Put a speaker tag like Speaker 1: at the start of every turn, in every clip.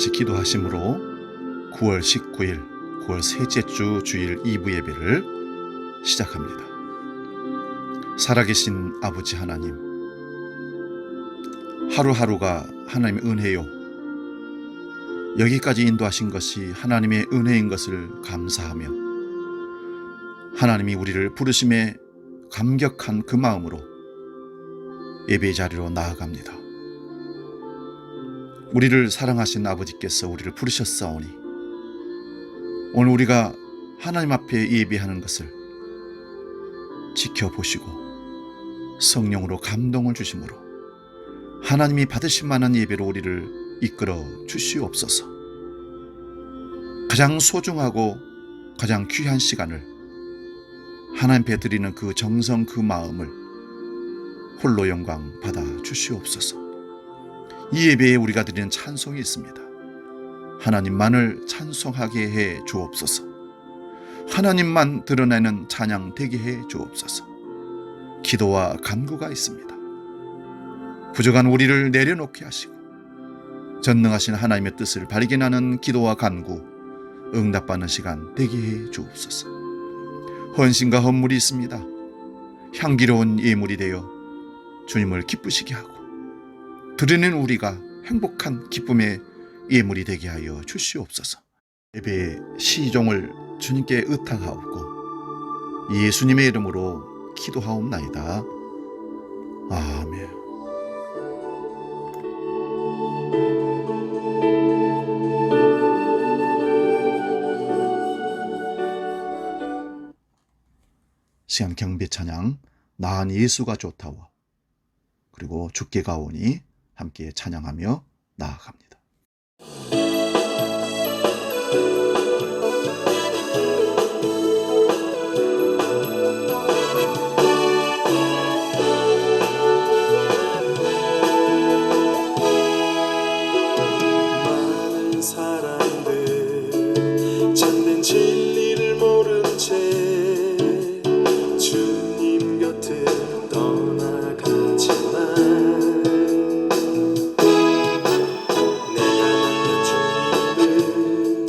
Speaker 1: 같이 기도하심으로 9월 19일 9월 셋째 주 주일 2부 예배를 시작합니다. 살아계신 아버지 하나님, 하루하루가 하나님의 은혜요, 여기까지 인도하신 것이 하나님의 은혜인 것을 감사하며 하나님이 우리를 부르심에 감격한 그 마음으로 예배 자리로 나아갑니다. 우리를 사랑하신 아버지께서 우리를 부르셨사오니 오늘 우리가 하나님 앞에 예배하는 것을 지켜보시고 성령으로 감동을 주심으로 하나님이 받으실 만한 예배로 우리를 이끌어 주시옵소서. 가장 소중하고 가장 귀한 시간을 하나님 앞에 드리는 그 정성, 그 마음을 홀로 영광 받아 주시옵소서. 이 예배에 우리가 드리는 찬송이 있습니다. 하나님만을 찬송하게 해 주옵소서. 하나님만 드러내는 찬양 되게 해 주옵소서. 기도와 간구가 있습니다. 부족한 우리를 내려놓게 하시고 전능하신 하나님의 뜻을 발견하는 기도와 간구, 응답받는 시간 되게 해 주옵소서. 헌신과 헌물이 있습니다. 향기로운 예물이 되어 주님을 기쁘시게 하고 드리는 우리가 행복한 기쁨의 예물이 되게 하여 주시옵소서. 예배의 시종을 주님께 의탁하옵고 예수님의 이름으로 기도하옵나이다. 아멘. 시간 경배 찬양 나은 예수가 좋다워, 그리고 주께 가오니 함께 찬양하며 나아갑니다.
Speaker 2: 많은 사람들 참된 진리를 모른 채 주님 곁을 떠나가지만 내가 만난 주님은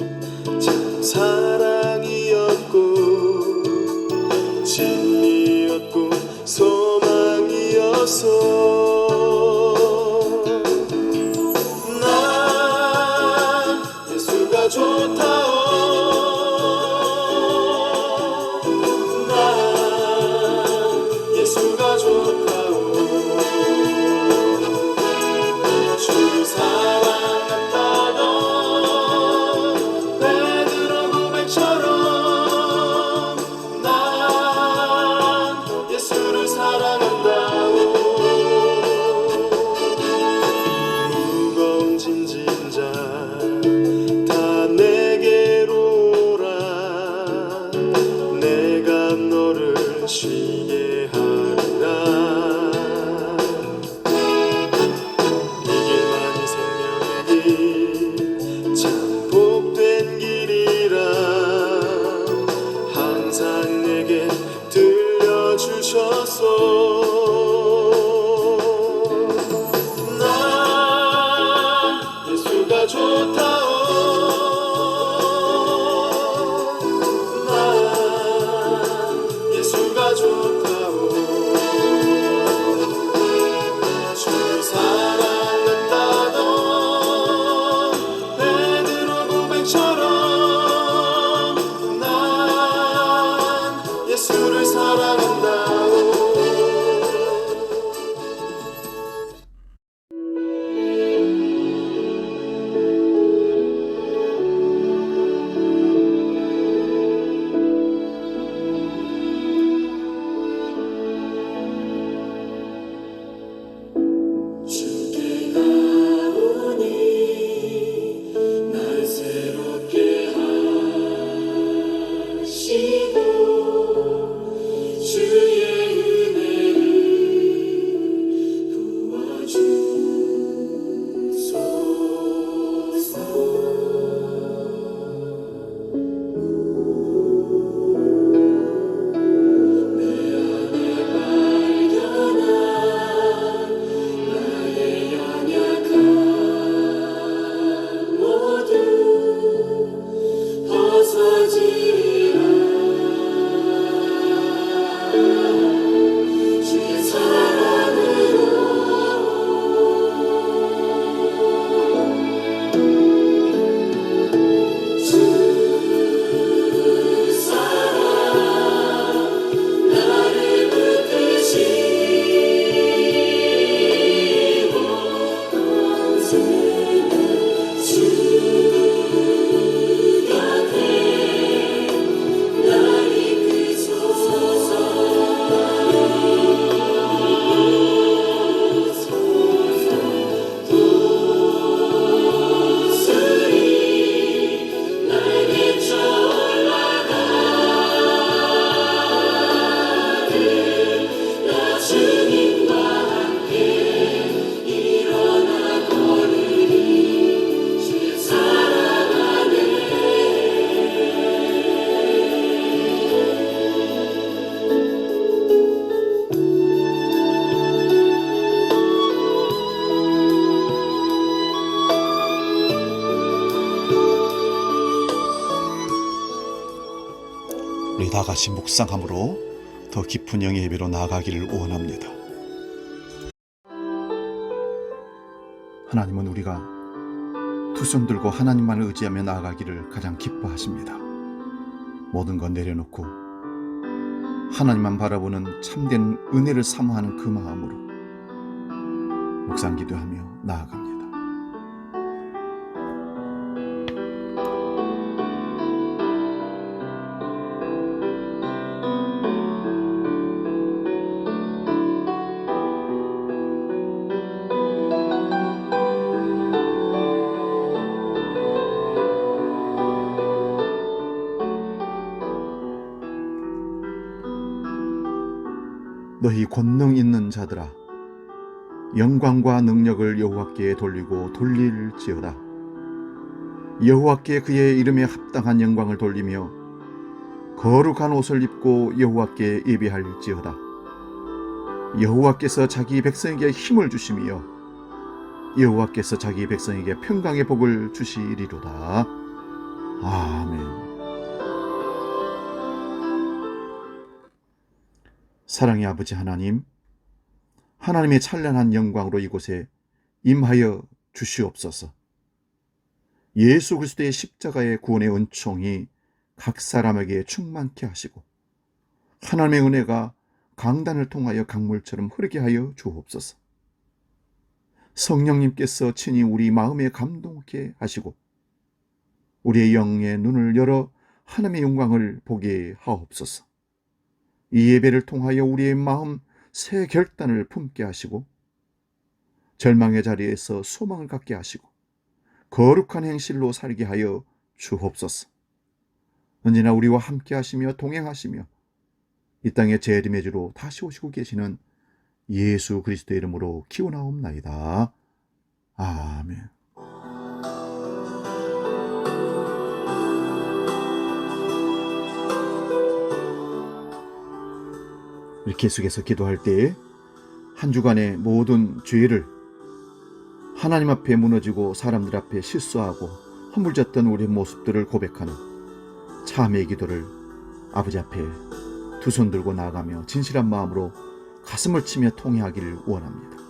Speaker 2: 참 사랑이었고 진리였고 소망이었어. 좋다오. 난 예수가 좋다오. 주를 사랑한다던 베드로 고백처럼 난 예수를 사랑한다오.
Speaker 1: 같이 묵상함으로 더 깊은 영의 예배로 나아가기를 원합니다. 하나님은 우리가 두 손 들고 하나님만을 의지하며 나아가기를 가장 기뻐하십니다. 모든 것 내려놓고 하나님만 바라보는 참된 은혜를 사모하는 그 마음으로 묵상 기도하며 나아갑니다. 너희 권능 있는 자들아, 영광과 능력을 여호와께 돌리고 돌릴지어다. 여호와께 그의 이름에 합당한 영광을 돌리며 거룩한 옷을 입고 여호와께 예배할지어다. 여호와께서 자기 백성에게 힘을 주시며 여호와께서 자기 백성에게 평강의 복을 주시리로다. 아멘. 사랑의 아버지 하나님, 하나님의 찬란한 영광으로 이곳에 임하여 주시옵소서. 예수 그리스도의 십자가의 구원의 은총이 각 사람에게 충만케 하시고 하나님의 은혜가 강단을 통하여 강물처럼 흐르게 하여 주옵소서. 성령님께서 친히 우리 마음에 감동케 하시고 우리의 영의 눈을 열어 하나님의 영광을 보게 하옵소서. 이 예배를 통하여 우리의 마음 새 결단을 품게 하시고 절망의 자리에서 소망을 갖게 하시고 거룩한 행실로 살게 하여 주옵소서. 언제나 우리와 함께 하시며 동행하시며 이 땅의 재림의 주로 다시 오시고 계시는 예수 그리스도의 이름으로 기원하옵나이다. 아멘. 계속해서 기도할 때에 한 주간의 모든 죄를 하나님 앞에 무너지고 사람들 앞에 실수하고 허물졌던 우리의 모습들을 고백하는 참회의 기도를 아버지 앞에 두 손 들고 나아가며 진실한 마음으로 가슴을 치며 통회하기를 원합니다.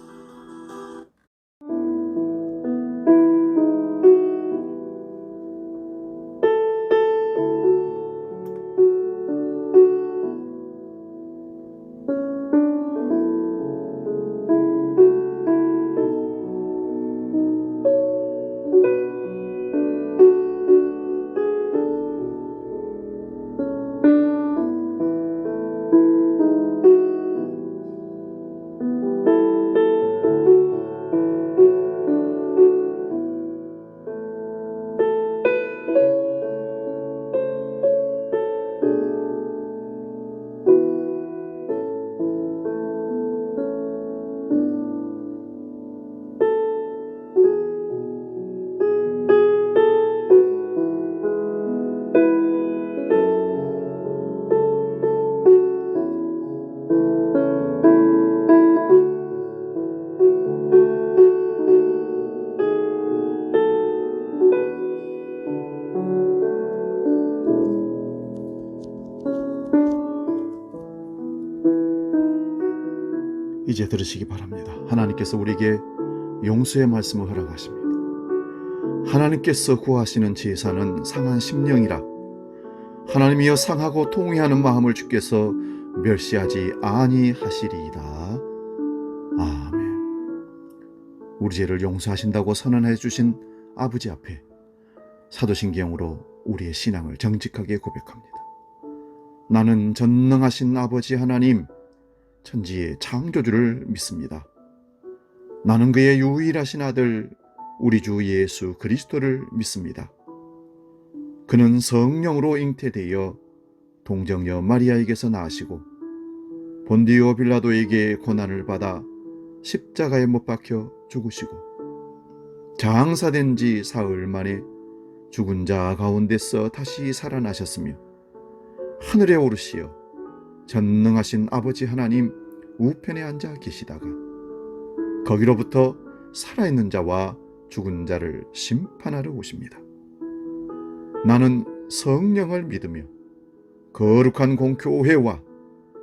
Speaker 1: 이제 들으시기 바랍니다. 하나님께서 우리에게 용서의 말씀을 허락하십니다. 하나님께서 구하시는 제사는 상한 심령이라 하나님이여 상하고 통회하는 마음을 주께서 멸시하지 아니하시리이다. 아멘. 우리 죄를 용서하신다고 선언해 주신 아버지 앞에 사도신경으로 우리의 신앙을 정직하게 고백합니다. 나는 전능하신 아버지 하나님 천지의 창조주를 믿습니다. 나는 그의 유일하신 아들 우리 주 예수 그리스도를 믿습니다. 그는 성령으로 잉태되어 동정녀 마리아에게서 나시고 본디오 빌라도에게 고난을 받아 십자가에 못 박혀 죽으시고 장사된 지 사흘 만에 죽은 자 가운데서 다시 살아나셨으며 하늘에 오르시어 전능하신 아버지 하나님 우편에 앉아 계시다가 거기로부터 살아있는 자와 죽은 자를 심판하러 오십니다. 나는 성령을 믿으며 거룩한 공교회와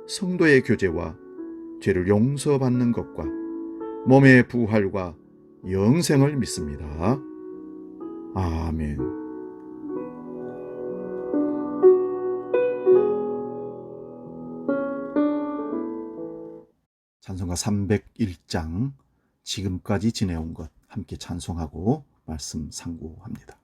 Speaker 1: 성도의 교제와 죄를 용서받는 것과 몸의 부활과 영생을 믿습니다. 아멘. 찬송가 301장 지금까지 지내온 것 함께 찬송하고 말씀 상고합니다.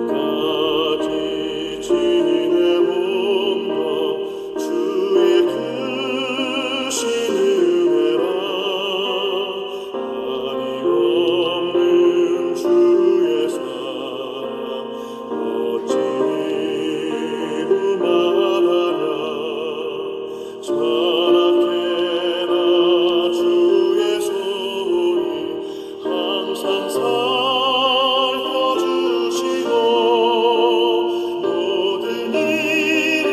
Speaker 2: 지금까지 지내온 것 주의 크신 은혜라. 한이 없는 주의 사랑 어찌 이루 말하랴. 자나깨나 주의 손이 항상 살펴주시고 모든 일을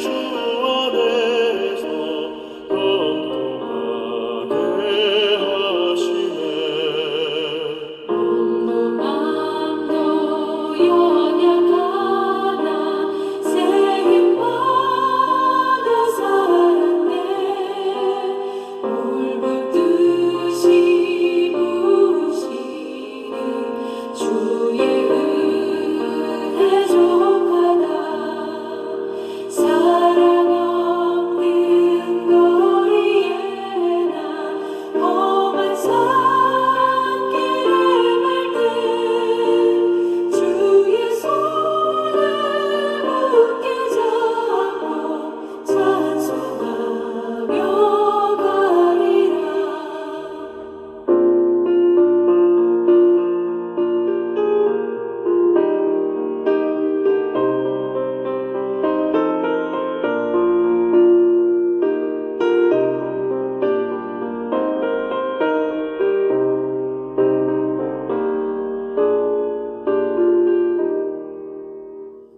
Speaker 2: 주 안에서 형통하게 하시네.
Speaker 3: 마음도 연약하나 새 힘받아 살았네. 울붓듯이 부으시는 주의 은혜 족하다. 사랑 없는 거리에 나 험한 산길을 밟듯 주의 손을 굳게 잡고 찬송하며 가리라.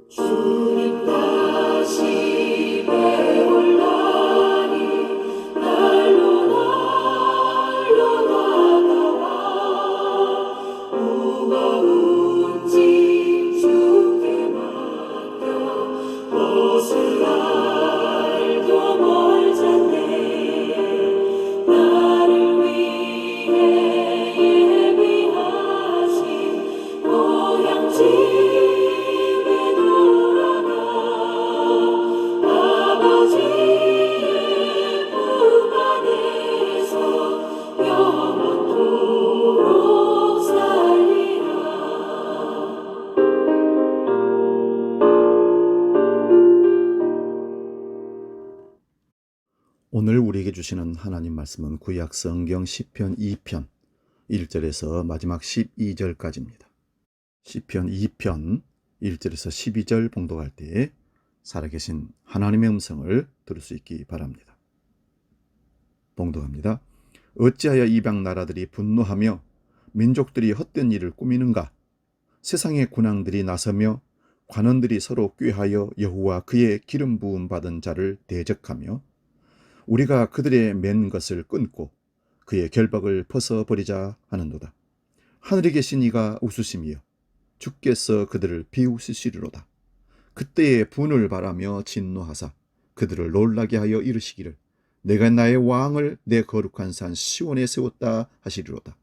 Speaker 3: 주님 다시 배올라니 날로 다가와. 무거운 짐 주께 맡겨 벗을 날도 멀잖네. 나를 위해 예비하신 고향 집에 돌아가 아버지의 품 안에서 영원토록 살리라.
Speaker 1: 오늘 우리에게 주시는 하나님 말씀은 구약 성경 시편 2편 1절에서 마지막 12절까지입니다. 시편 2편 1절에서 12절 봉독할 때 살아계신 하나님의 음성을 들을 수 있기 바랍니다. 봉독합니다. 어찌하여 이방 나라들이 분노하며 민족들이 헛된 일을 꾸미는가? 세상의 군왕들이 나서며 관원들이 서로 꾀하여 여호와 그의 기름 부음 받은 자를 대적하며 우리가 그들의 맨 것을 끊고 그의 결박을 벗어버리자 하는도다. 하늘에 계신 이가 웃으시며 주께서 그들을 비웃으시리로다. 그때에 분을 바라며 진노하사 그들을 놀라게 하여 이르시기를 내가 나의 왕을 내 거룩한 산 시온에 세웠다 하시리로다.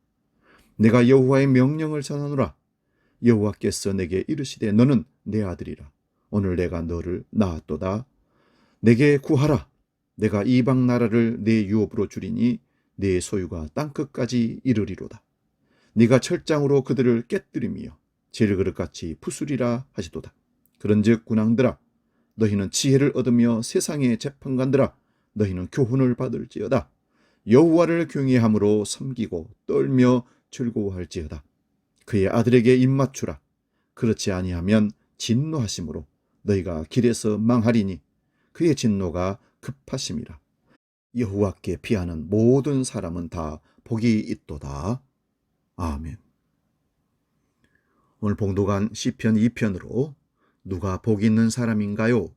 Speaker 1: 내가 여호와의 명령을 전하노라. 여호와께서 내게 이르시되 너는 내 아들이라. 오늘 내가 너를 낳았도다. 내게 구하라. 내가 이방 나라를 내 유업으로 주리니 내 소유가 땅끝까지 이르리로다. 네가 철장으로 그들을 깨뜨리며 질그릇같이 부수리라 하시도다. 그런즉 군왕들아 너희는 지혜를 얻으며 세상의 재판관들아 너희는 교훈을 받을지어다. 여호와를 경외함으로 섬기고 떨며 즐거워할지어다. 그의 아들에게 입맞추라. 그렇지 아니하면 진노하심으로 너희가 길에서 망하리니 그의 진노가 급하심이라. 여호와께 피하는 모든 사람은 다 복이 있도다. 아멘. 오늘 봉독한 시편 2편으로 누가 복 있는 사람인가요?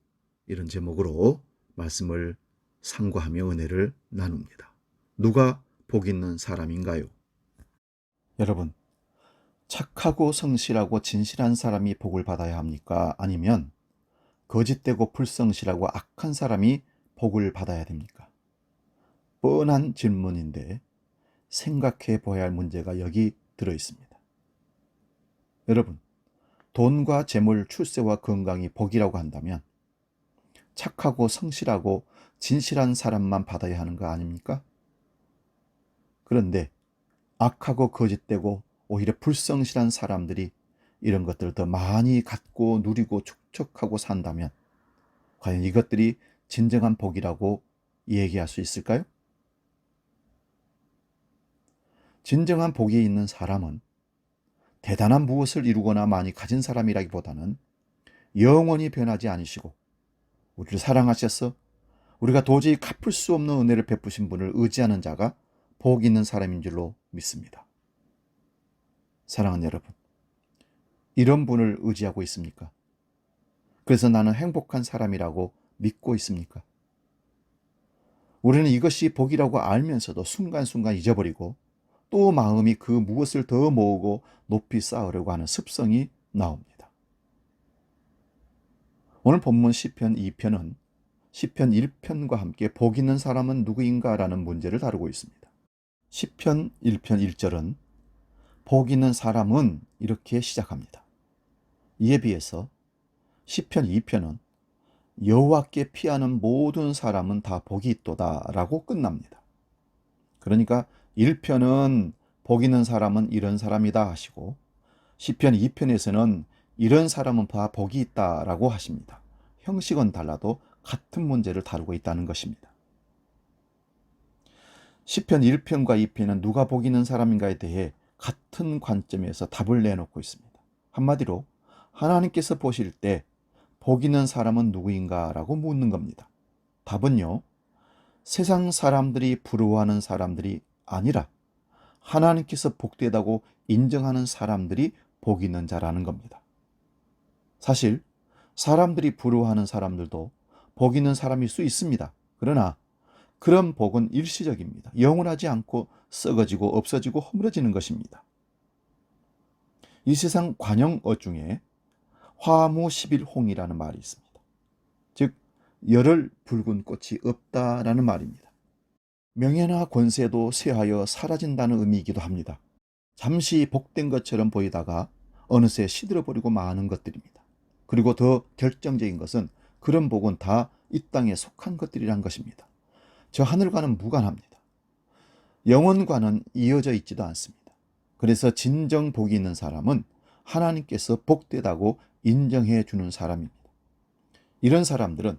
Speaker 1: 이런 제목으로 말씀을 상고하며 은혜를 나눕니다. 누가 복 있는 사람인가요? 여러분, 착하고 성실하고 진실한 사람이 복을 받아야 합니까? 아니면 거짓되고 불성실하고 악한 사람이 복을 받아야 됩니까? 뻔한 질문인데 생각해 보아야 할 문제가 여기 들어 있습니다. 여러분, 돈과 재물, 출세와 건강이 복이라고 한다면 착하고 성실하고 진실한 사람만 받아야 하는 거 아닙니까? 그런데 악하고 거짓되고 오히려 불성실한 사람들이 이런 것들을 더 많이 갖고 누리고 축적하고 산다면 과연 이것들이 진정한 복이라고 얘기할 수 있을까요? 진정한 복이 있는 사람은 대단한 무엇을 이루거나 많이 가진 사람이라기보다는 영원히 변하지 않으시고 우리를 사랑하셔서 우리가 도저히 갚을 수 없는 은혜를 베푸신 분을 의지하는 자가 복 있는 사람인 줄로 믿습니다. 사랑하는 여러분, 이런 분을 의지하고 있습니까? 그래서 나는 행복한 사람이라고 믿고 있습니까? 우리는 이것이 복이라고 알면서도 순간순간 잊어버리고 또 마음이 그 무엇을 더 모으고 높이 쌓으려고 하는 습성이 나옵니다. 오늘 본문 시편 2편은 시편 1편과 함께 복 있는 사람은 누구인가 라는 문제를 다루고 있습니다. 시편 1편 1절은 복 있는 사람은 이렇게 시작합니다. 이에 비해서 시편 2편은 여호와께 피하는 모든 사람은 다 복이 있도다 라고 끝납니다. 그러니까 1편은 복 있는 사람은 이런 사람이다 하시고 시편 2편에서는 이런 사람은 다 복이 있다 라고 하십니다. 형식은 달라도 같은 문제를 다루고 있다는 것입니다. 시편 1편과 2편은 누가 복 있는 사람인가에 대해 같은 관점에서 답을 내놓고 있습니다. 한마디로 하나님께서 보실 때 복 있는 사람은 누구인가 라고 묻는 겁니다. 답은요, 세상 사람들이 부러워하는 사람들이 아니라 하나님께서 복되다고 인정하는 사람들이 복 있는 자라는 겁니다. 사실 사람들이 부러워하는 사람들도 복 있는 사람일 수 있습니다. 그러나 그런 복은 일시적입니다. 영원하지 않고 썩어지고 없어지고 허물어지는 것입니다. 이 세상 관용어 중에 화무십일홍이라는 말이 있습니다. 즉 열흘 붉은 꽃이 없다라는 말입니다. 명예나 권세도 쇠하여 사라진다는 의미이기도 합니다. 잠시 복된 것처럼 보이다가 어느새 시들어버리고 마는 것들입니다. 그리고 더 결정적인 것은 그런 복은 다 이 땅에 속한 것들이란 것입니다. 저 하늘과는 무관합니다. 영원과는 이어져 있지도 않습니다. 그래서 진정 복이 있는 사람은 하나님께서 복되다고 인정해 주는 사람입니다. 이런 사람들은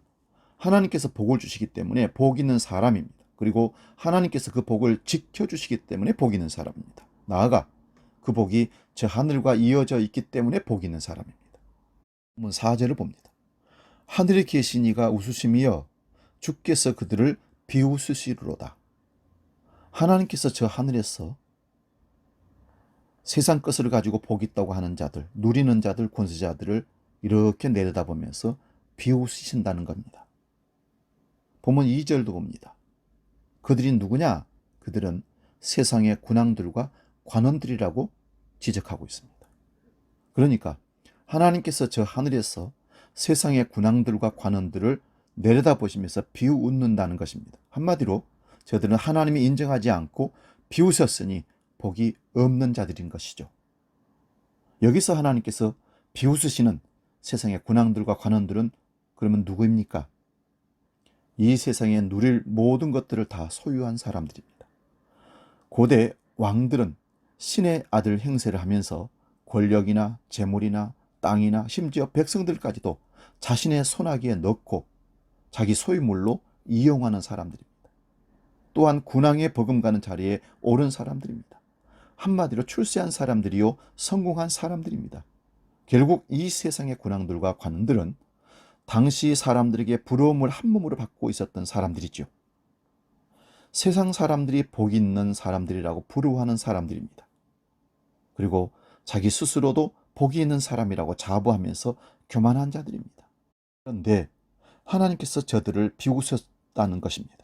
Speaker 1: 하나님께서 복을 주시기 때문에 복 있는 사람입니다. 그리고 하나님께서 그 복을 지켜주시기 때문에 복 있는 사람입니다. 나아가 그 복이 저 하늘과 이어져 있기 때문에 복 있는 사람입니다. 4절을 봅니다. 하늘에 계신 이가 웃으심이여 주께서 그들을 비웃으시리로다. 하나님께서 저 하늘에서 세상 것을 가지고 복 있다고 하는 자들, 누리는 자들, 권세자들을 이렇게 내려다보면서 비웃으신다는 겁니다. 보면 2절도 봅니다. 그들이 누구냐? 그들은 세상의 군왕들과 관원들이라고 지적하고 있습니다. 그러니까 하나님께서 저 하늘에서 세상의 군왕들과 관원들을 내려다보시면서 비웃는다는 것입니다. 한마디로 저들은 하나님이 인정하지 않고 비웃었으니 복이 없는 자들인 것이죠. 여기서 하나님께서 비웃으시는 세상의 군왕들과 관원들은 그러면 누구입니까? 이 세상에 누릴 모든 것들을 다 소유한 사람들입니다. 고대 왕들은 신의 아들 행세를 하면서 권력이나 재물이나 땅이나 심지어 백성들까지도 자신의 손아귀에 넣고 자기 소유물로 이용하는 사람들입니다. 또한 군왕에 버금가는 자리에 오른 사람들입니다. 한마디로 출세한 사람들이요 성공한 사람들입니다. 결국 이 세상의 군왕들과 관원들은 당시 사람들에게 부러움을 한 몸으로 받고 있었던 사람들이죠. 세상 사람들이 복 있는 사람들이라고 부러워하는 사람들입니다. 그리고 자기 스스로도 복이 있는 사람이라고 자부하면서 교만한 자들입니다. 그런데 하나님께서 저들을 없다는 것입니다.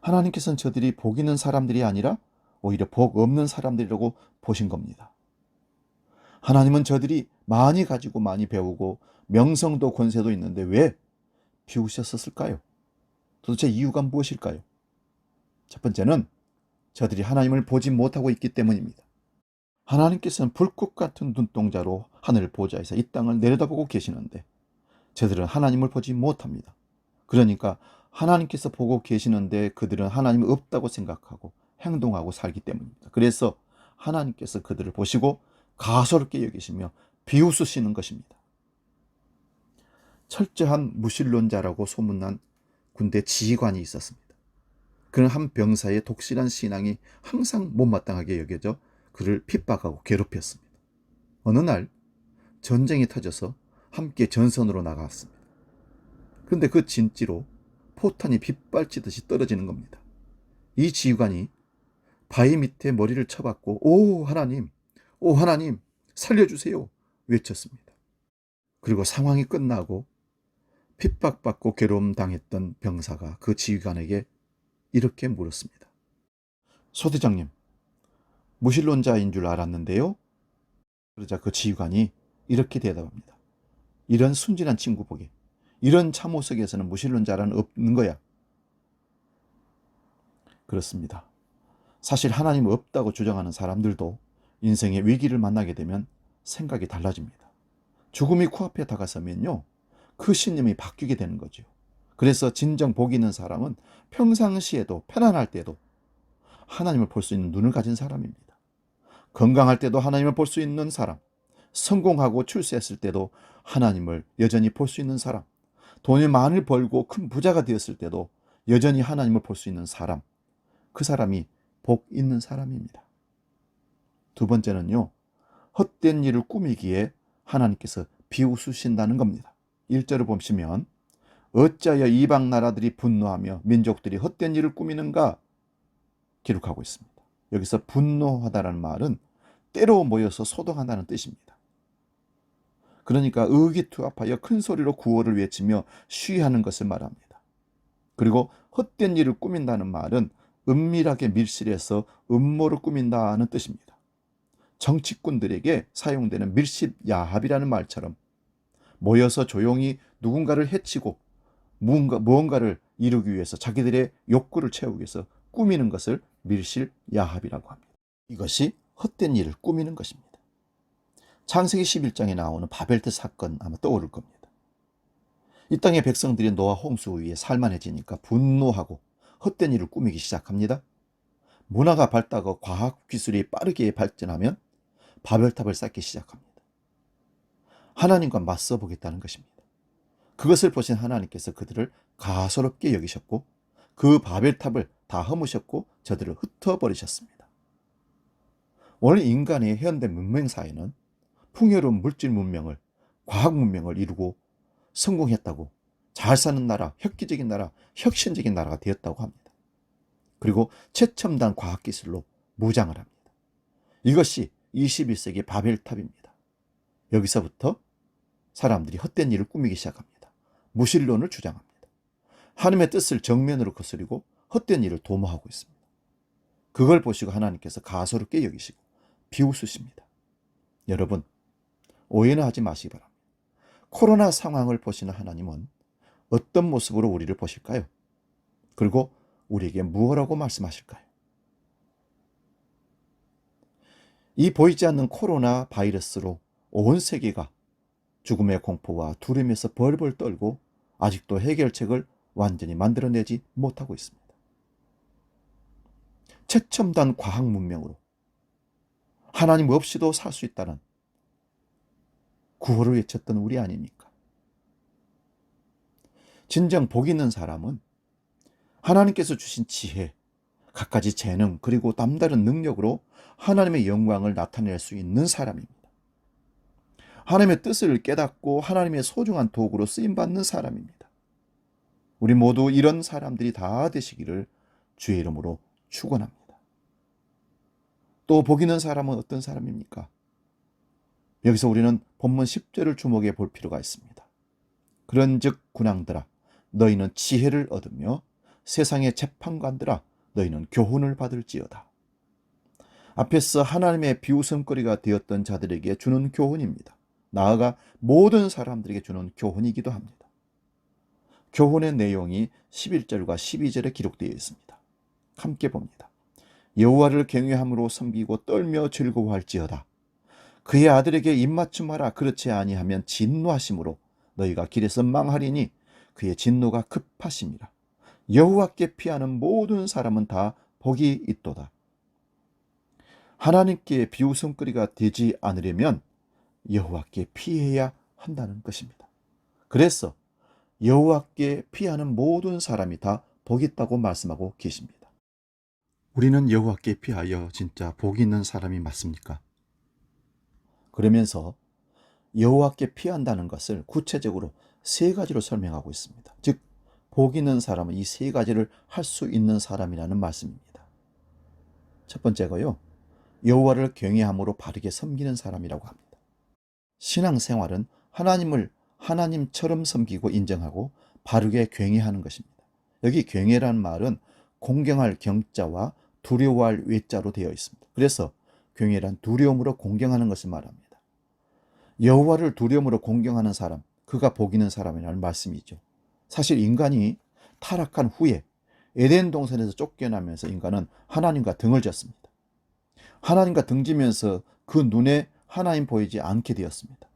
Speaker 1: 하나님께서는 저들이 복 있는 사람들이 아니라 오히려 복 없는 사람들이라고 보신 겁니다. 하나님은 저들이 많이 가지고 많이 배우고 명성도 권세도 있는데 왜 비우셨을까요? 도대체 이유가 무엇일까요? 첫 번째는 저들이 하나님을 보지 못하고 있기 때문입니다. 하나님께서는 불꽃 같은 눈동자로 하늘 보좌에서 이 땅을 내려다보고 계시는데 저들은 하나님을 보지 못합니다. 그러니까 하나님께서 보고 계시는데 그들은 하나님이 없다고 생각하고 행동하고 살기 때문입니다. 그래서 하나님께서 그들을 보시고 가소롭게 여기시며 비웃으시는 것입니다. 철저한 무신론자라고 소문난 군대 지휘관이 있었습니다. 그는 한 병사의 독실한 신앙이 항상 못마땅하게 여겨져 그를 핍박하고 괴롭혔습니다. 어느 날 전쟁이 터져서 함께 전선으로 나갔습니다. 그런데 그 진지로 포탄이 빗발치듯이 떨어지는 겁니다. 이 지휘관이 바위 밑에 머리를 쳐박고 오 하나님 살려주세요 외쳤습니다. 그리고 상황이 끝나고 핍박받고 괴로움 당했던 병사가 그 지휘관에게 이렇게 물었습니다. 소대장님, 무신론자인 줄 알았는데요? 그러자 그 지휘관이 이렇게 대답합니다. 이런 순진한 친구 보게. 이런 참호 속에서는 무신론자란 없는 거야. 그렇습니다. 사실 하나님 없다고 주장하는 사람들도 인생의 위기를 만나게 되면 생각이 달라집니다. 죽음이 코앞에 다가서면요, 그 신념이 바뀌게 되는 거죠. 그래서 진정 복 있는 사람은 평상시에도 편안할 때도 하나님을 볼 수 있는 눈을 가진 사람입니다. 건강할 때도 하나님을 볼 수 있는 사람, 성공하고 출세했을 때도 하나님을 여전히 볼 수 있는 사람, 돈을 많이 벌고 큰 부자가 되었을 때도 여전히 하나님을 볼 수 있는 사람, 그 사람이 복 있는 사람입니다. 두 번째는요, 헛된 일을 꾸미기에 하나님께서 비웃으신다는 겁니다. 1절을 보시면 어찌하여 이방 나라들이 분노하며 민족들이 헛된 일을 꾸미는가 기록하고 있습니다. 여기서 분노하다라는 말은 때로 모여서 소동한다는 뜻입니다. 그러니까 의기투합하여 큰 소리로 구호를 외치며 시위하는 것을 말합니다. 그리고 헛된 일을 꾸민다는 말은 은밀하게 밀실해서 음모를 꾸민다는 뜻입니다. 정치꾼들에게 사용되는 밀십 야합이라는 말처럼 모여서 조용히 누군가를 해치고 무언가를 이루기 위해서 자기들의 욕구를 채우기 위해서 꾸미는 것을 밀실 야합이라고 합니다. 이것이 헛된 일을 꾸미는 것입니다. 창세기 11장에 나오는 바벨탑 사건 아마 떠오를 겁니다. 이 땅의 백성들이 노아 홍수 위에 살만해지니까 분노하고 헛된 일을 꾸미기 시작합니다. 문화가 발달하고 과학 기술이 빠르게 발전하면 바벨탑을 쌓기 시작합니다. 하나님과 맞서 보겠다는 것입니다. 그것을 보신 하나님께서 그들을 가소롭게 여기셨고 그 바벨탑을 다 허무셨고 저들을 흩어버리셨습니다. 오늘 인간의 현대 문명 사회는 풍요로운 물질 문명을, 과학 문명을 이루고 성공했다고, 잘 사는 나라, 획기적인 나라, 혁신적인 나라가 되었다고 합니다. 그리고 최첨단 과학기술로 무장을 합니다. 이것이 21세기 바벨탑입니다. 여기서부터 사람들이 헛된 일을 꾸미기 시작합니다. 무신론을 주장합니다. 하나님의 뜻을 정면으로 거스리고 헛된 일을 도모하고 있습니다. 그걸 보시고 하나님께서 가소롭게 여기시고 비웃으십니다. 여러분, 오해는 하지 마시기 바랍니다. 코로나 상황을 보시는 하나님은 어떤 모습으로 우리를 보실까요? 그리고 우리에게 무엇라고 말씀하실까요? 이 보이지 않는 코로나 바이러스로 온 세계가 죽음의 공포와 두려움에서 벌벌 떨고 아직도 해결책을 완전히 만들어내지 못하고 있습니다. 최첨단 과학 문명으로 하나님 없이도 살 수 있다는 구호를 외쳤던 우리 아닙니까? 진정 복 있는 사람은 하나님께서 주신 지혜, 갖가지 재능, 그리고 남다른 능력으로 하나님의 영광을 나타낼 수 있는 사람입니다. 하나님의 뜻을 깨닫고 하나님의 소중한 도구로 쓰임받는 사람입니다. 우리 모두 이런 사람들이 다 되시기를 주의 이름으로 축원합니다. 또 복 있는 사람은 어떤 사람입니까? 여기서 우리는 본문 10절을 주목해 볼 필요가 있습니다. 그런즉 군왕들아 너희는 지혜를 얻으며 세상의 재판관들아 너희는 교훈을 받을지어다. 앞에서 하나님의 비웃음거리가 되었던 자들에게 주는 교훈입니다. 나아가 모든 사람들에게 주는 교훈이기도 합니다. 교훈의 내용이 11절과 12절에 기록되어 있습니다. 함께 봅니다. 여호와를 경외함으로 섬기고 떨며 즐거워할지어다. 그의 아들에게 입맞춤하라. 그렇지 아니하면 진노하심으로 너희가 길에서 망하리니 그의 진노가 급하심이라. 여호와께 피하는 모든 사람은 다 복이 있도다. 하나님께 비웃음거리가 되지 않으려면 여호와께 피해야 한다는 것입니다. 그래서 여호와께 피하는 모든 사람이 다 복이 있다고 말씀하고 계십니다. 우리는 여호와께 피하여 진짜 복이 있는 사람이 맞습니까? 그러면서 여호와께 피한다는 것을 구체적으로 세 가지로 설명하고 있습니다. 즉 복 있는 사람은 이 세 가지를 할 수 있는 사람이라는 말씀입니다. 첫 번째가요, 여호와를 경외함으로 바르게 섬기는 사람이라고 합니다. 신앙생활은 하나님을 하나님처럼 섬기고 인정하고 바르게 경외하는 것입니다. 여기 경외라는 말은 공경할 경자와 두려워할 외자로 되어 있습니다. 그래서 경외란 두려움으로 공경하는 것을 말합니다. 여호와를 두려움으로 공경하는 사람, 그가 복 있는 사람이라는 말씀이죠. 사실 인간이 타락한 후에 에덴 동산에서 쫓겨나면서 인간은 하나님과 등을 졌습니다. 하나님과 등지면서 그 눈에 하나님 보이지 않게 되었습니다.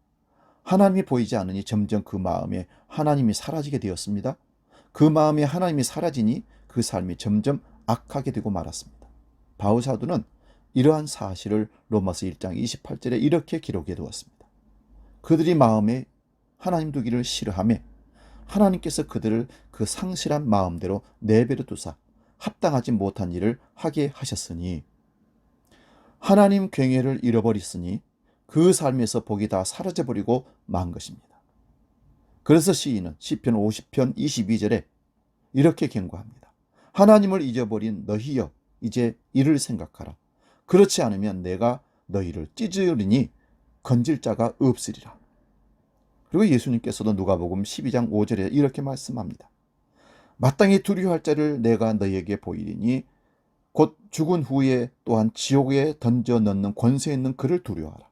Speaker 1: 하나님이 보이지 않으니 점점 그 마음에 하나님이 사라지게 되었습니다. 그 마음에 하나님이 사라지니 그 삶이 점점 악하게 되고 말았습니다. 바울사도는 이러한 사실을 로마서 1장 28절에 이렇게 기록해 두었습니다. 그들이 마음에 하나님 두기를 싫어하며 하나님께서 그들을 그 상실한 마음대로 내버려 두사 합당하지 못한 일을 하게 하셨으니 하나님 경외를 잃어버렸으니 그 삶에서 복이 다 사라져버리고 만 것입니다. 그래서 시인은 시편 50편 22절에 이렇게 경고합니다. 하나님을 잊어버린 너희여 이제 이를 생각하라. 그렇지 않으면 내가 너희를 찢으리니 건질 자가 없으리라. 그리고 예수님께서도 누가복음 12장 5절에 이렇게 말씀합니다. 마땅히 두려워할 자를 내가 너희에게 보이리니 곧 죽은 후에 또한 지옥에 던져 넣는 권세 있는 그를 두려워하라.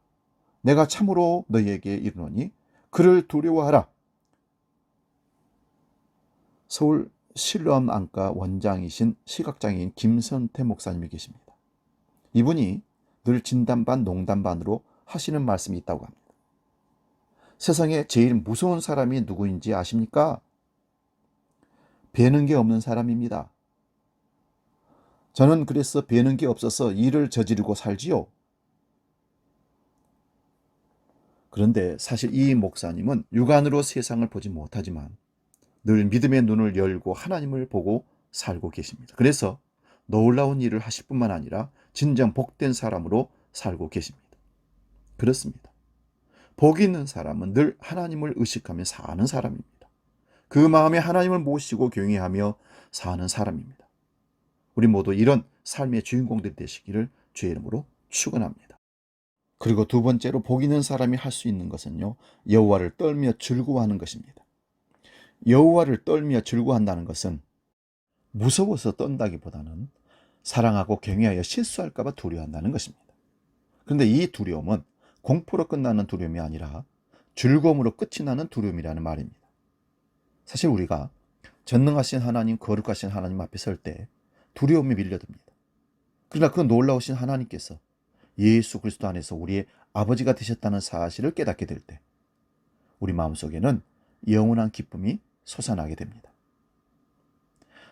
Speaker 1: 내가 참으로 너희에게 이르노니 그를 두려워하라. 서울 실로암 안과 원장이신 시각장애인 김선태 목사님이 계십니다. 이분이 늘 진담반 농담반으로 하시는 말씀이 있다고 합니다. 세상에 제일 무서운 사람이 누구인지 아십니까? 배는 게 없는 사람입니다. 저는 그래서 배는 게 없어서 일을 저지르고 살지요. 그런데 사실 이 목사님은 육안으로 세상을 보지 못하지만 늘 믿음의 눈을 열고 하나님을 보고 살고 계십니다. 그래서 놀라운 일을 하실 뿐만 아니라 진정 복된 사람으로 살고 계십니다. 그렇습니다. 복이 있는 사람은 늘 하나님을 의식하며 사는 사람입니다. 그 마음에 하나님을 모시고 경외하며 사는 사람입니다. 우리 모두 이런 삶의 주인공들이 되시기를 주의 이름으로 축원합니다. 그리고 두 번째로 복 있는 사람이 할 수 있는 것은요, 여호와를 떨며 즐거워하는 것입니다. 여호와를 떨며 즐거워한다는 것은 무서워서 떤다기보다는 사랑하고 경외하여 실수할까 봐 두려워한다는 것입니다. 그런데 이 두려움은 공포로 끝나는 두려움이 아니라 즐거움으로 끝이 나는 두려움이라는 말입니다. 사실 우리가 전능하신 하나님, 거룩하신 하나님 앞에 설 때 두려움이 밀려듭니다. 그러나 그 놀라우신 하나님께서 예수 그리스도 안에서 우리의 아버지가 되셨다는 사실을 깨닫게 될 때 우리 마음속에는 영원한 기쁨이 솟아나게 됩니다.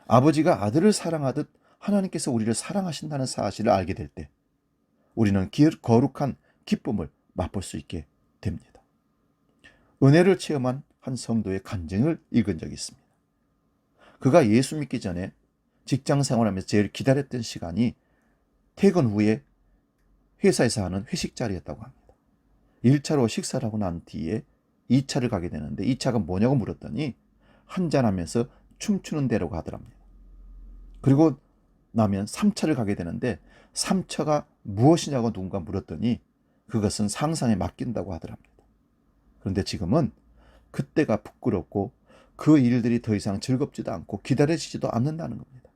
Speaker 1: 아버지가 아들을 사랑하듯 하나님께서 우리를 사랑하신다는 사실을 알게 될 때 우리는 거룩한 기쁨을 맛볼 수 있게 됩니다. 은혜를 체험한 한 성도의 간증을 읽은 적이 있습니다. 그가 예수 믿기 전에 직장 생활하면서 제일 기다렸던 시간이 퇴근 후에 회사에서 하는 회식 자리였다고 합니다. 1차로 식사를 하고 난 뒤에 2차를 가게 되는데 2차가 뭐냐고 물었더니 한잔하면서 춤추는 데라고 하더랍니다. 그리고 나면 3차를 가게 되는데 3차가 무엇이냐고 누군가 물었더니 그것은 상상에 맡긴다고 하더랍니다. 그런데 지금은 그때가 부끄럽고 그 일들이 더 이상 즐겁지도 않고 기다려지지도 않는다는 겁니다.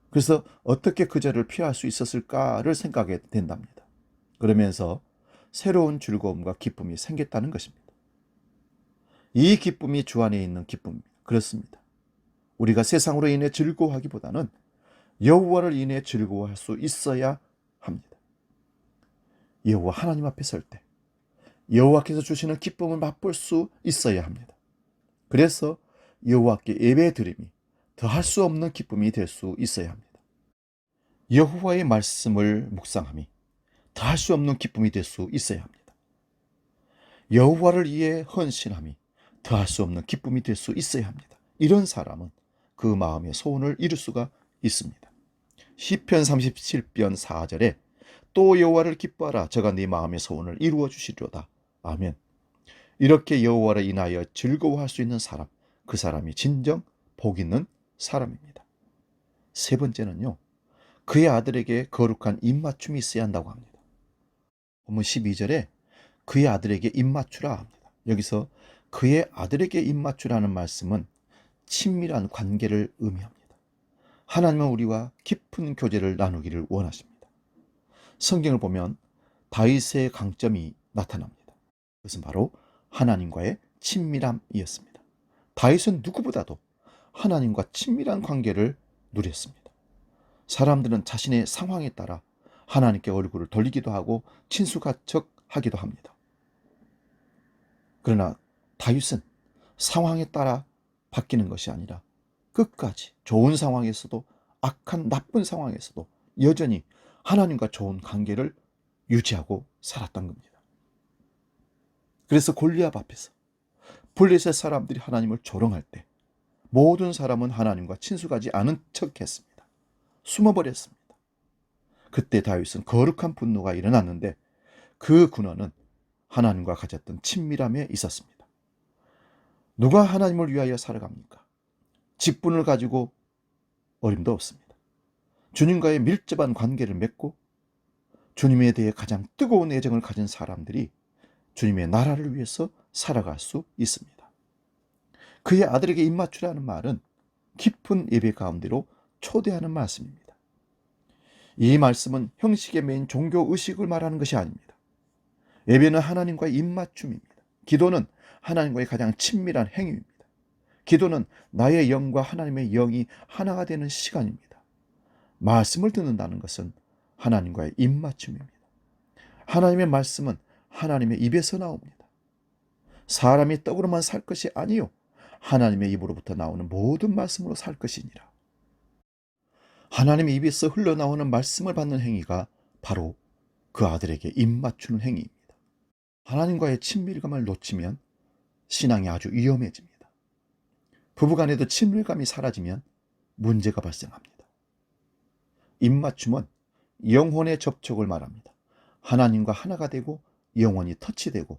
Speaker 1: 그래서 어떻게 그 절을 피할 수 있었을까를 생각하게 된답니다. 그러면서 새로운 즐거움과 기쁨이 생겼다는 것입니다. 이 기쁨이 주 안에 있는 기쁨입니다. 그렇습니다. 우리가 세상으로 인해 즐거워하기보다는 여호와를 인해 즐거워할 수 있어야 합니다. 여호와 하나님 앞에 설 때 여호와께서 주시는 기쁨을 맛볼 수 있어야 합니다. 그래서 여호와께 예배 드림이 더할 수 없는 기쁨이 될 수 있어야 합니다. 여호와의 말씀을 묵상함이 더할 수 없는 기쁨이 될 수 있어야 합니다. 여호와를 위해 헌신함이 더할 수 없는 기쁨이 될 수 있어야 합니다. 이런 사람은 그 마음의 소원을 이룰 수가 있습니다. 시편 37편 4절에 또 여호와를 기뻐하라 저가 네 마음의 소원을 이루어 주시리로다. 아멘. 이렇게 여호와를 인하여 즐거워할 수 있는 사람, 그 사람이 진정 복 있는 사람입니다. 세 번째는요, 그의 아들에게 거룩한 입맞춤이 있어야 한다고 합니다. 본문 12절에 그의 아들에게 입맞추라 합니다. 여기서 그의 아들에게 입맞추라는 말씀은 친밀한 관계를 의미합니다. 하나님은 우리와 깊은 교제를 나누기를 원하십니다. 성경을 보면 다윗의 강점이 나타납니다. 그것은 바로 하나님과의 친밀함이었습니다. 다윗은 누구보다도 하나님과 친밀한 관계를 누렸습니다. 사람들은 자신의 상황에 따라 하나님께 얼굴을 돌리기도 하고 친숙하척하기도 합니다. 그러나 다윗은 상황에 따라 바뀌는 것이 아니라 끝까지 좋은 상황에서도 악한 나쁜 상황에서도 여전히 하나님과 좋은 관계를 유지하고 살았던 겁니다. 그래서 골리앗 앞에서 블레셋 사람들이 하나님을 조롱할 때 모든 사람은 하나님과 친숙하지 않은 척했습니다. 숨어버렸습니다. 그때 다윗은 거룩한 분노가 일어났는데 그 근원은 하나님과 가졌던 친밀함에 있었습니다. 누가 하나님을 위하여 살아갑니까? 직분을 가지고 어림도 없습니다. 주님과의 밀접한 관계를 맺고 주님에 대해 가장 뜨거운 애정을 가진 사람들이 주님의 나라를 위해서 살아갈 수 있습니다. 그의 아들에게 입맞추라는 말은 깊은 예배 가운데로 초대하는 말씀입니다. 이 말씀은 형식에 매인 종교 의식을 말하는 것이 아닙니다. 예배는 하나님과의 입맞춤입니다. 기도는 하나님과의 가장 친밀한 행위입니다. 기도는 나의 영과 하나님의 영이 하나가 되는 시간입니다. 말씀을 듣는다는 것은 하나님과의 입맞춤입니다. 하나님의 말씀은 하나님의 입에서 나옵니다. 사람이 떡으로만 살 것이 아니요 하나님의 입으로부터 나오는 모든 말씀으로 살 것이니라. 하나님의 입에서 흘러나오는 말씀을 받는 행위가 바로 그 아들에게 입맞추는 행위입니다. 하나님과의 친밀감을 놓치면 신앙이 아주 위험해집니다. 부부간에도 친밀감이 사라지면 문제가 발생합니다. 입맞춤은 영혼의 접촉을 말합니다. 하나님과 하나가 되고 영혼이 터치되고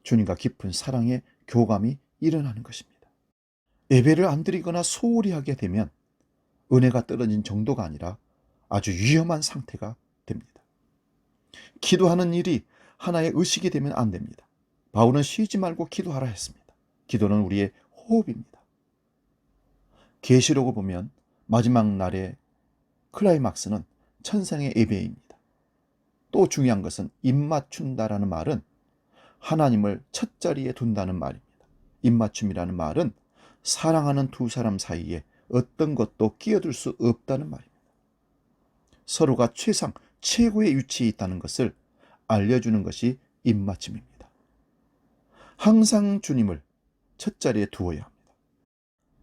Speaker 1: 주님과 깊은 사랑의 교감이 일어나는 것입니다. 예배를 안 드리거나 소홀히 하게 되면 은혜가 떨어진 정도가 아니라 아주 위험한 상태가 됩니다. 기도하는 일이 하나의 의식이 되면 안 됩니다. 바울은 쉬지 말고 기도하라 했습니다. 기도는 우리의 호흡입니다. 계시록을 보면 마지막 날의 클라이막스는 천상의 예배입니다. 또 중요한 것은 입맞춘다라는 말은 하나님을 첫 자리에 둔다는 말입니다. 입맞춤이라는 말은 사랑하는 두 사람 사이에 어떤 것도 끼어들 수 없다는 말입니다. 서로가 최고의 위치에 있다는 것을 알려주는 것이 입맞춤입니다. 항상 주님을 첫 자리에 두어야 합니다.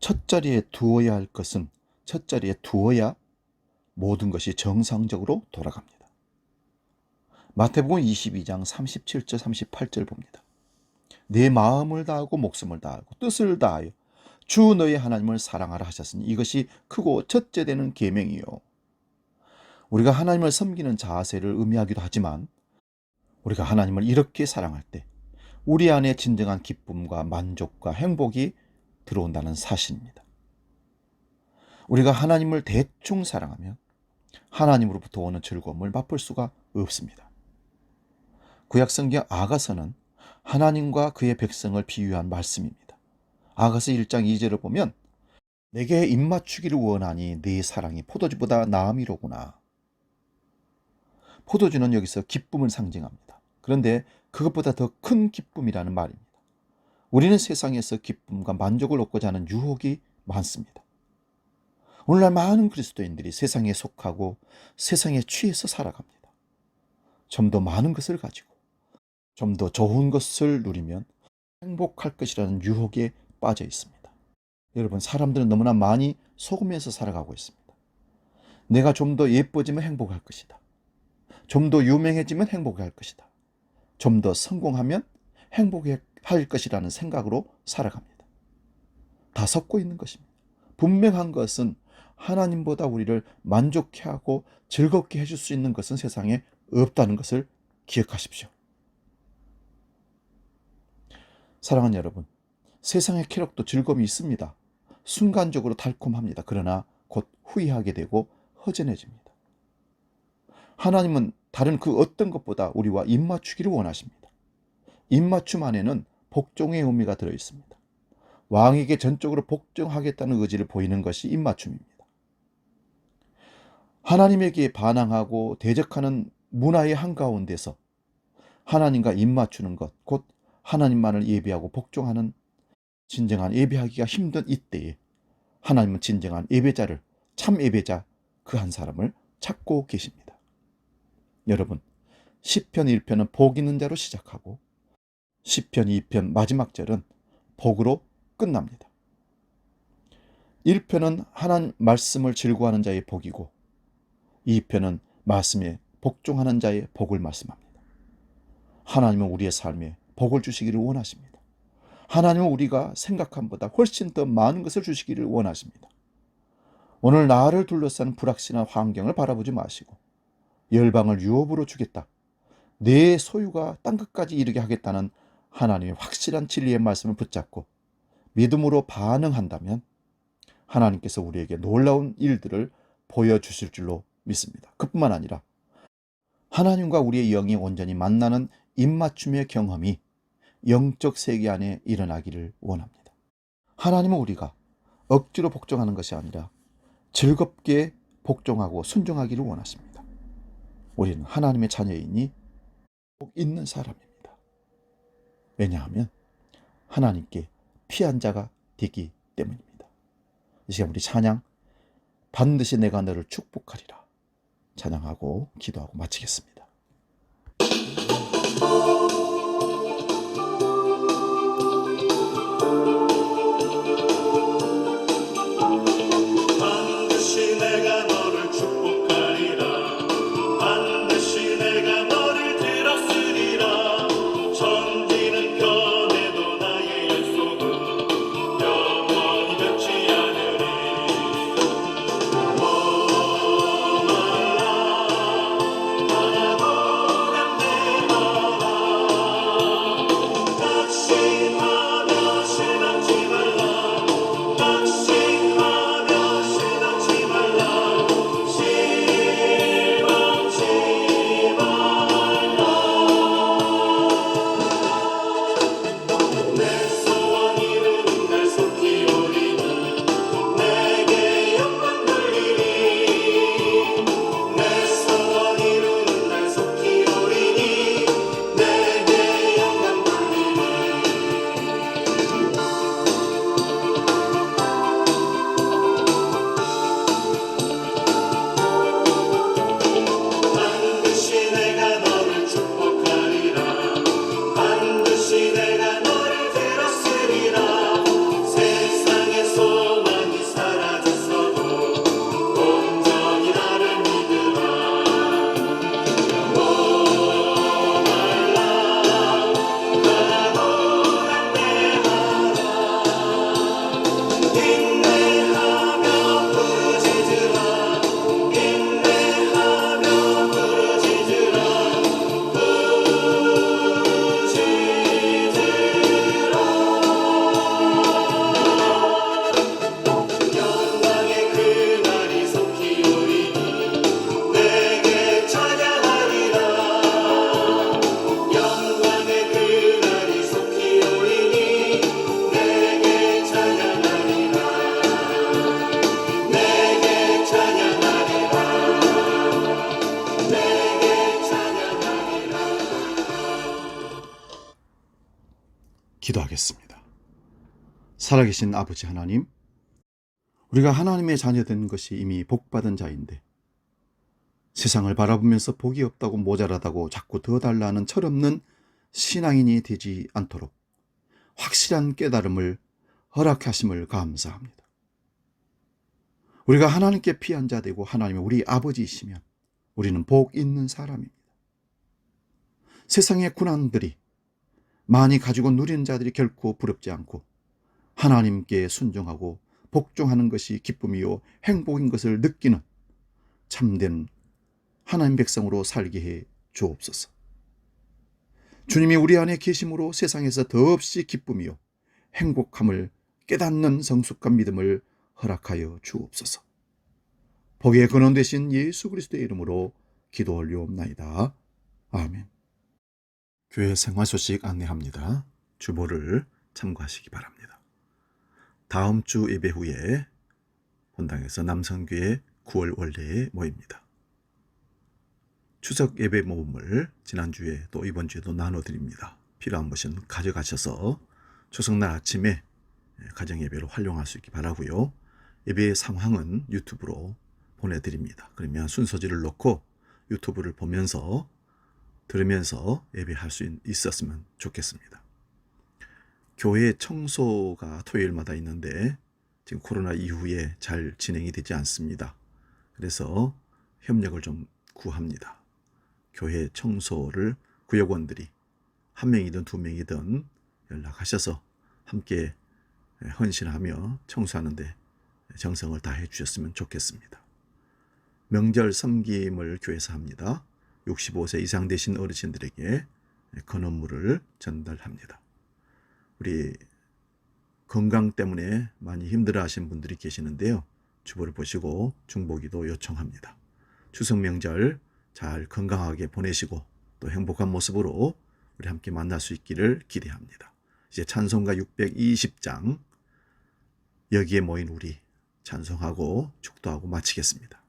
Speaker 1: 첫 자리에 두어야 할 것은 첫 자리에 두어야 모든 것이 정상적으로 돌아갑니다. 마태복음 22장 37절 38절 봅니다. 내 마음을 다하고 목숨을 다하고 뜻을 다하여 주 너의 하나님을 사랑하라 하셨으니 이것이 크고 첫째 되는 계명이요. 우리가 하나님을 섬기는 자세를 의미하기도 하지만 우리가 하나님을 이렇게 사랑할 때 우리 안에 진정한 기쁨과 만족과 행복이 들어온다는 사실입니다. 우리가 하나님을 대충 사랑하면 하나님으로부터 오는 즐거움을 맛볼 수가 없습니다. 구약성경 아가서는 하나님과 그의 백성을 비유한 말씀입니다. 아가서 1장 2절을 보면 내게 입맞추기를 원하니 네 사랑이 포도주보다 나음이로구나. 포도주는 여기서 기쁨을 상징합니다. 그런데 그것보다 더 큰 기쁨이라는 말입니다. 우리는 세상에서 기쁨과 만족을 얻고자 하는 유혹이 많습니다. 오늘날 많은 그리스도인들이 세상에 속하고 세상에 취해서 살아갑니다. 좀 더 많은 것을 가지고 좀 더 좋은 것을 누리면 행복할 것이라는 유혹에 빠져 있습니다. 여러분, 사람들은 너무나 많이 속으면서 살아가고 있습니다. 내가 좀 더 예뻐지면 행복할 것이다. 좀 더 유명해지면 행복할 것이다. 좀 더 성공하면 행복할 것이라는 생각으로 살아갑니다. 다 섞고 있는 것입니다. 분명한 것은 하나님보다 우리를 만족해 하고 즐겁게 해줄 수 있는 것은 세상에 없다는 것을 기억하십시오. 사랑하는 여러분, 세상의 쾌락도 즐거움이 있습니다. 순간적으로 달콤합니다. 그러나 곧 후회하게 되고 허전해집니다. 하나님은 다른 그 어떤 것보다 우리와 입맞추기를 원하십니다. 입맞춤 안에는 복종의 의미가 들어있습니다. 왕에게 전적으로 복종하겠다는 의지를 보이는 것이 입맞춤입니다. 하나님에게 반항하고 대적하는 문화의 한가운데서 하나님과 입맞추는 것, 곧 하나님만을 예배하고 복종하는 진정한 예배하기가 힘든 이때에 하나님은 진정한 예배자를, 참 예배자 그 한 사람을 찾고 계십니다. 여러분, 시편 1편은 복 있는 자로 시작하고 시편 2편 마지막 절은 복으로 끝납니다. 1편은 하나님 말씀을 즐거워하는 자의 복이고 2편은 말씀에 복종하는 자의 복을 말씀합니다. 하나님은 우리의 삶에 복을 주시기를 원하십니다. 하나님은 우리가 생각한 것보다 훨씬 더 많은 것을 주시기를 원하십니다. 오늘 나를 둘러싼 불확실한 환경을 바라보지 마시고 열방을 유업으로 주겠다, 내 소유가 땅끝까지 이르게 하겠다는 하나님의 확실한 진리의 말씀을 붙잡고 믿음으로 반응한다면 하나님께서 우리에게 놀라운 일들을 보여주실 줄로 믿습니다. 그뿐만 아니라 하나님과 우리의 영이 온전히 만나는 입맞춤의 경험이 영적 세계 안에 일어나기를 원합니다. 하나님은 우리가 억지로 복종하는 것이 아니라 즐겁게 복종하고 순종하기를 원하십니다. 우리는 하나님의 자녀이니 복 있는 사람입니다. 왜냐하면 하나님께 피한 자가 되기 때문입니다. 이 시간 우리 찬양, 반드시 내가 너를 축복하리라 찬양하고 기도하고 마치겠습니다.
Speaker 2: 반드시 내가 너를 축복하리라. 반드시 내가 너를 들었으리라. 천지는 변해도 나의 약속은 영원히 변치 않으리. 목말라
Speaker 1: 기도하겠습니다. 살아계신 아버지 하나님, 우리가 하나님의 자녀된 것이 이미 복받은 자인데 세상을 바라보면서 복이 없다고 모자라다고 자꾸 더 달라는 철없는 신앙인이 되지 않도록 확실한 깨달음을 허락하심을 감사합니다. 우리가 하나님께 피한 자 되고 하나님이 우리 아버지이시면 우리는 복 있는 사람입니다. 세상의 고난들이 많이 가지고 누리는 자들이 결코 부럽지 않고 하나님께 순종하고 복종하는 것이 기쁨이요 행복인 것을 느끼는 참된 하나님 백성으로 살게 해 주옵소서. 주님이 우리 안에 계심으로 세상에서 더없이 기쁨이요 행복함을 깨닫는 성숙한 믿음을 허락하여 주옵소서. 복의 근원 되신 예수 그리스도의 이름으로 기도 올리옵나이다. 아멘. 교회 생활 소식 안내합니다. 주보를 참고하시기 바랍니다. 다음 주 예배 후에 본당에서 남성교회 9월 원례에 모입니다. 추석 예배 모금을 지난주에 또 이번 주에도 나눠드립니다. 필요한 것은 가져가셔서 추석날 아침에 가정예배로 활용할 수 있기 바라고요. 예배의 상황은 유튜브로 보내드립니다. 그러면 순서지를 넣고 유튜브를 보면서 들으면서 예배할 수 있었으면 좋겠습니다. 교회 청소가 토요일마다 있는데 지금 코로나 이후에 잘 진행이 되지 않습니다. 그래서 협력을 좀 구합니다. 교회 청소를 구역원들이 1명이든 2명이든 연락하셔서 함께 헌신하며 청소하는데 정성을 다해 주셨으면 좋겠습니다. 명절 섬김을 교회에서 합니다. 65세 이상 되신 어르신들에게 건어물을 전달합니다. 우리 건강 때문에 많이 힘들어하시는 분들이 계시는데요. 주보를 보시고 중보기도 요청합니다. 추석 명절 잘 건강하게 보내시고 또 행복한 모습으로 우리 함께 만날 수 있기를 기대합니다. 이제 찬송가 620장 여기에 모인 우리 찬송하고 축도하고 마치겠습니다.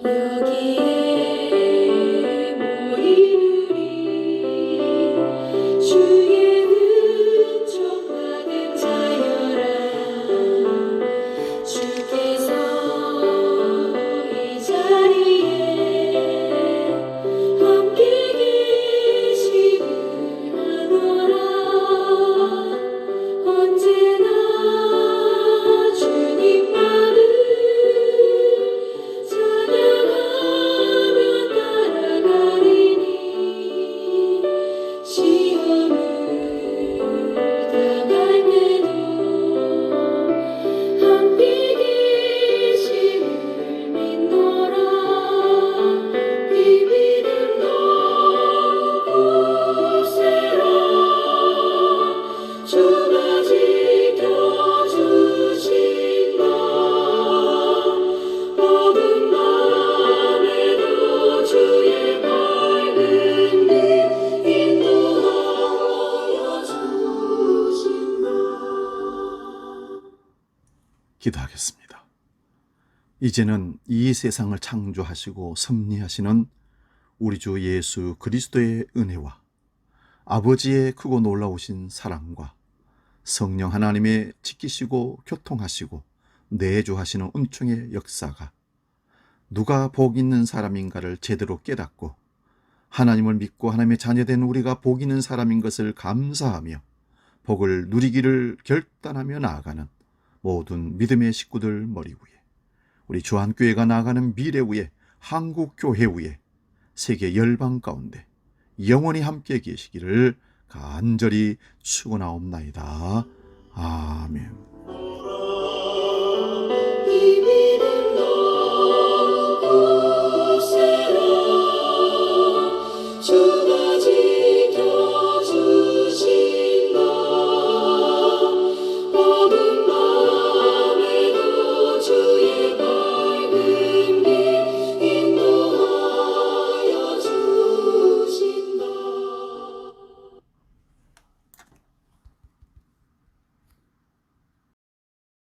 Speaker 3: 여기에 모인 우리 주의 은총 받은 자여라. 주께서 이 자리에 함께 계심을 아노라. 언제나 주님만을 찬양하며 따라가리니. 시험을 당할 때도 함께 계심을 믿노라. 이 믿음 더욱 굳세라. 주가 지켜주신다. 어두운 밤에도 주의 밝은 빛 인도하여 주신다.
Speaker 1: 기도하겠습니다. 이제는 이 세상을 창조하시고 섭리하시는 우리 주 예수 그리스도의 은혜와 아버지의 크고 놀라우신 사랑과 성령 하나님의 지키시고 교통하시고 내주하시는 은총의 역사가 누가 복 있는 사람인가를 제대로 깨닫고 하나님을 믿고 하나님의 자녀된 우리가 복 있는 사람인 것을 감사하며 복을 누리기를 결단하며 나아가는 모든 믿음의 식구들 머리 위에 우리 주한교회가 나아가는 미래 위에 한국교회 위에 세계 열방 가운데 영원히 함께 계시기를 간절히 축원하옵나이다.